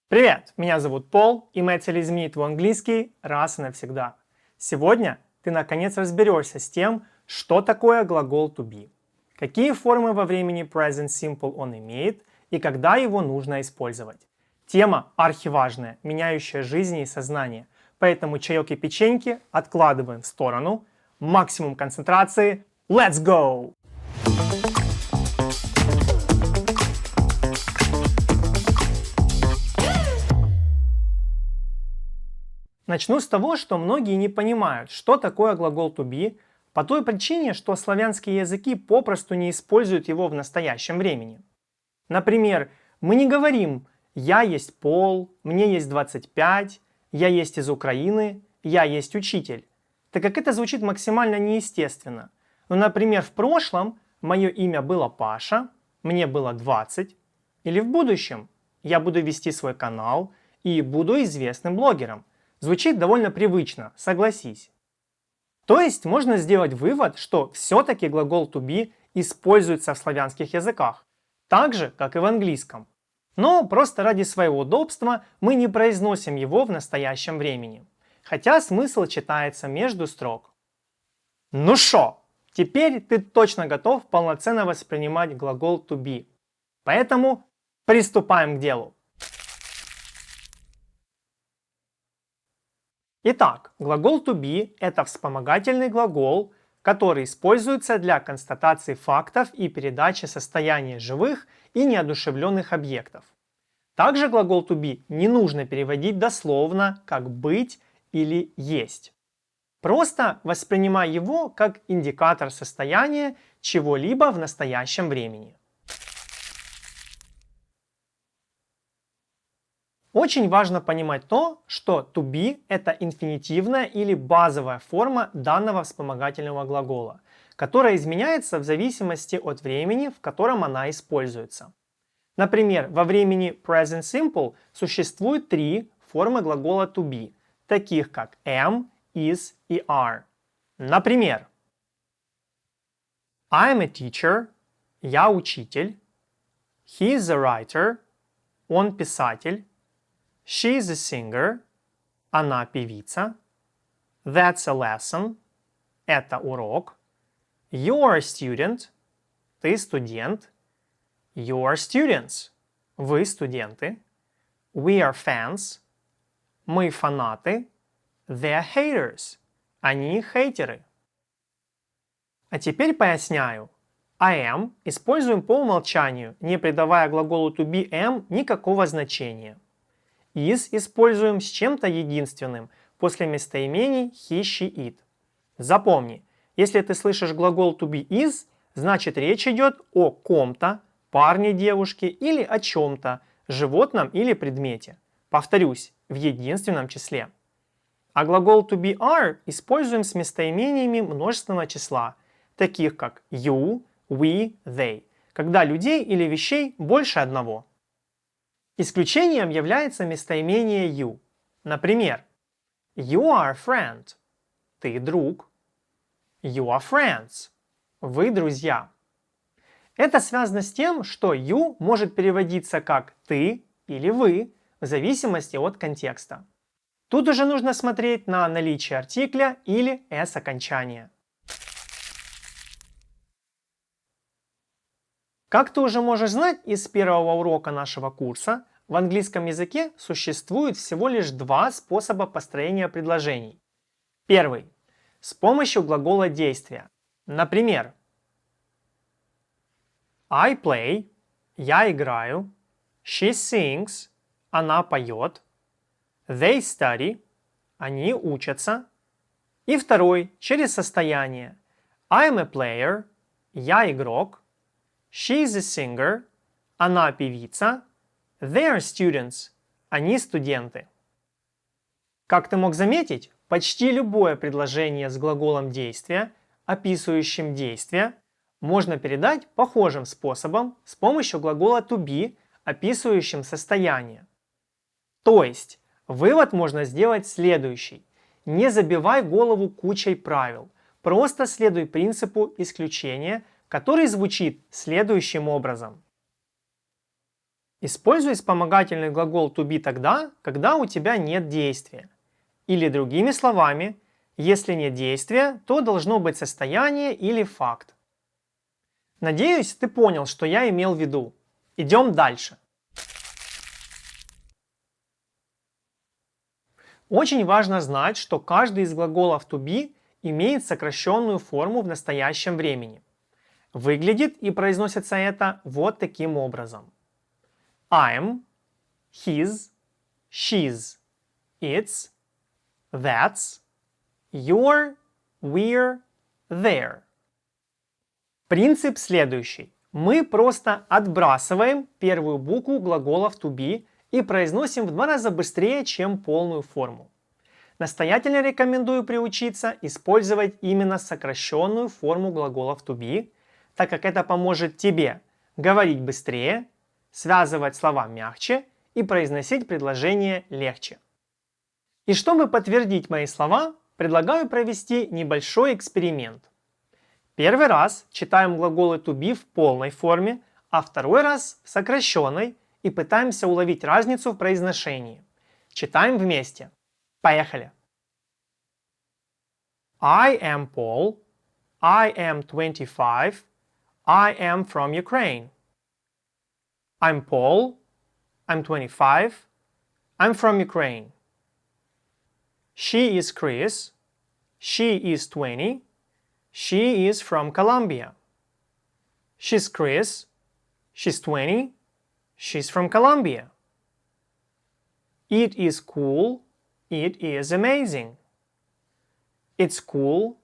Привет, меня зовут Пол, и моя цель изменить твой английский раз и навсегда. Сегодня ты наконец разберешься с тем, что такое глагол to be, какие формы во времени present simple он имеет и когда его нужно использовать. Тема архиважная, меняющая жизни и сознание, поэтому чаек и печеньки откладываем в сторону, максимум концентрации, let's go! Начну с того, что многие не понимают, что такое глагол to be, по той причине, что славянские языки попросту не используют его в настоящем времени. Например, мы не говорим «я есть Пол», «мне есть 25», «я есть из Украины», «я есть учитель», так как это звучит максимально неестественно. Ну, например, в прошлом мое имя было Паша, мне было 20, или в будущем я буду вести свой канал и буду известным блогером. Звучит довольно привычно, согласись. То есть можно сделать вывод, что все-таки глагол to be используется в славянских языках, так же, как и в английском. Но просто ради своего удобства мы не произносим его в настоящем времени, хотя смысл читается между строк. Ну шо, теперь ты точно готов полноценно воспринимать глагол to be. Поэтому приступаем к делу. Итак, глагол to be – это вспомогательный глагол, который используется для констатации фактов и передачи состояния живых и неодушевленных объектов. Также глагол to be не нужно переводить дословно, как быть или есть. Просто воспринимай его как индикатор состояния чего-либо в настоящем времени. Очень важно понимать то, что to be – это инфинитивная или базовая форма данного вспомогательного глагола, которая изменяется в зависимости от времени, в котором она используется. Например, во времени present simple существует три формы глагола to be, таких как am, is и are. Например, I'm a teacher – я учитель, he is a writer – он писатель, she is a singer – она певица, that's a lesson – это урок, you are a student – ты студент, you are students – вы студенты, we are fans – мы фанаты, they are haters – они хейтеры. А теперь поясняю. I am используем по умолчанию, не придавая глаголу to be am никакого значения. Is используем с чем-то единственным после местоимений he, she, it. Запомни, если ты слышишь глагол to be is, значит речь идет о ком-то, парне, девушке или о чем-то, животном или предмете. Повторюсь, в единственном числе. А глагол to be are используем с местоимениями множественного числа, таких как you, we, they, когда людей или вещей больше одного. Исключением является местоимение you. Например, you are a friend – ты друг, you are friends – вы друзья. Это связано с тем, что you может переводиться как ты или вы в зависимости от контекста. Тут уже нужно смотреть на наличие артикля или s окончания. Как ты уже можешь знать из первого урока нашего курса, в английском языке существует всего лишь два способа построения предложений. Первый – с помощью глагола действия. Например, I play – я играю, she sings – она поет, they study – они учатся. И второй – через состояние. I'm a player – я игрок, she is a singer – она певица, they are students – они студенты. Как ты мог заметить, почти любое предложение с глаголом действия, описывающим действие, можно передать похожим способом с помощью глагола to be, описывающим состояние. То есть, вывод можно сделать следующий. Не забивай голову кучей правил, просто следуй принципу исключения, который звучит следующим образом. Используй вспомогательный глагол to be тогда, когда у тебя нет действия. Или другими словами, если нет действия, то должно быть состояние или факт. Надеюсь, ты понял, что я имел в виду. Идем дальше. Очень важно знать, что каждый из глаголов to be имеет сокращенную форму в настоящем времени. Выглядит и произносится это вот таким образом. I'm, his, she's, it's, that's, you're, we're, they're. Принцип следующий. Мы просто отбрасываем первую букву глаголов to be и произносим в 2 раза быстрее, чем полную форму. Настоятельно рекомендую приучиться использовать именно сокращенную форму глаголов to be, так как это поможет тебе говорить быстрее, связывать слова мягче и произносить предложения легче. И чтобы подтвердить мои слова, предлагаю провести небольшой эксперимент. Первый раз читаем глаголы to be в полной форме, а второй раз в сокращенной и пытаемся уловить разницу в произношении. Читаем вместе. Поехали! I am Paul. I am 25. I am from Ukraine. I'm Paul. I'm 25. I'm from Ukraine. She is Chris. She is 20. She is from Colombia. She's Chris. She's 20. She's from Colombia. It is cool. It is amazing. It's cool.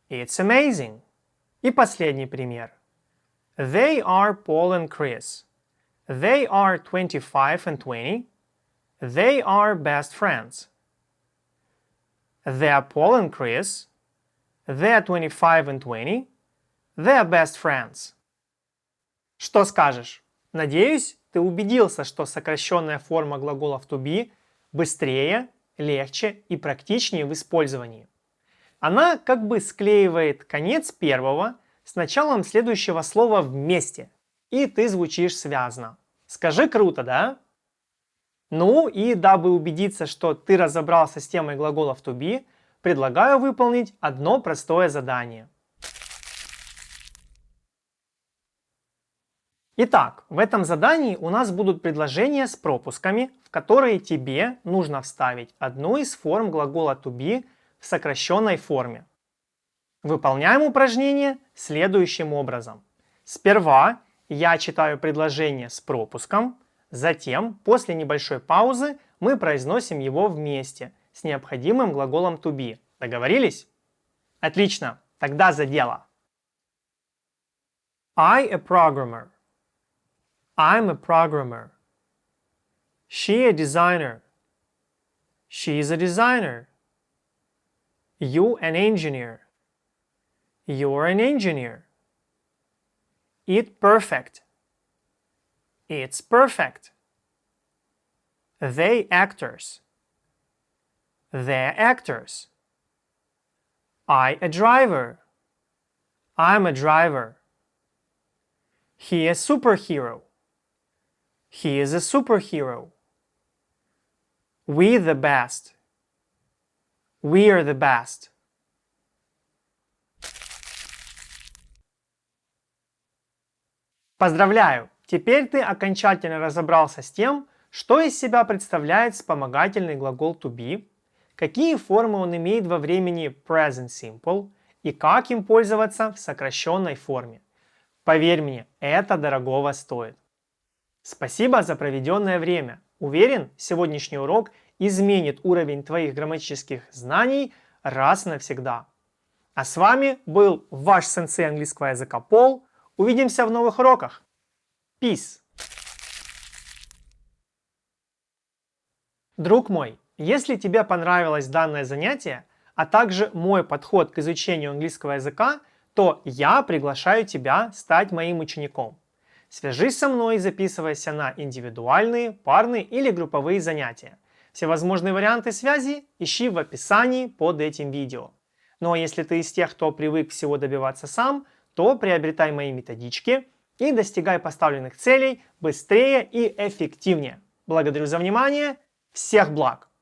It's amazing. И последний пример. They are Paul and Chris. They are 25 and 20. They are best friends. They are Paul and Chris. They are 25 and 20. They are best friends. Что скажешь? Надеюсь, ты убедился, что сокращенная форма глаголов to be быстрее, легче и практичнее в использовании. Она как бы склеивает конец первого с началом следующего слова вместе, и ты звучишь связно. Скажи, круто, да? Ну и дабы убедиться, что ты разобрался с темой глаголов to be, предлагаю выполнить одно простое задание. Итак, в этом задании у нас будут предложения с пропусками, в которые тебе нужно вставить одну из форм глагола to be в сокращенной форме. Выполняем упражнение следующим образом. Сперва я читаю предложение с пропуском, затем, после небольшой паузы, мы произносим его вместе с необходимым глаголом to be. Договорились? Отлично, тогда за дело. I a programmer. I'm a programmer. She a designer. She is a designer. You an engineer. You're an engineer. It perfect. It's perfect. They actors. They're actors. I a driver. I'm a driver. He a superhero. He is a superhero. We the best. We are the best. Поздравляю! Теперь ты окончательно разобрался с тем, что из себя представляет вспомогательный глагол to be, какие формы он имеет во времени present simple и как им пользоваться в сокращенной форме. Поверь мне, это дорогого стоит. Спасибо за проведенное время. Уверен, сегодняшний урок изменит уровень твоих грамматических знаний раз и навсегда. А с вами был ваш сенсей английского языка Пол. Увидимся в новых уроках. Peace! Друг мой, если тебе понравилось данное занятие, а также мой подход к изучению английского языка, то я приглашаю тебя стать моим учеником. Свяжись со мной и записывайся на индивидуальные, парные или групповые занятия. Всевозможные варианты связи ищи в описании под этим видео. Ну а если ты из тех, кто привык всего добиваться сам, то приобретай мои методички, и достигай поставленных целей быстрее и эффективнее. Благодарю за внимание. Всех благ!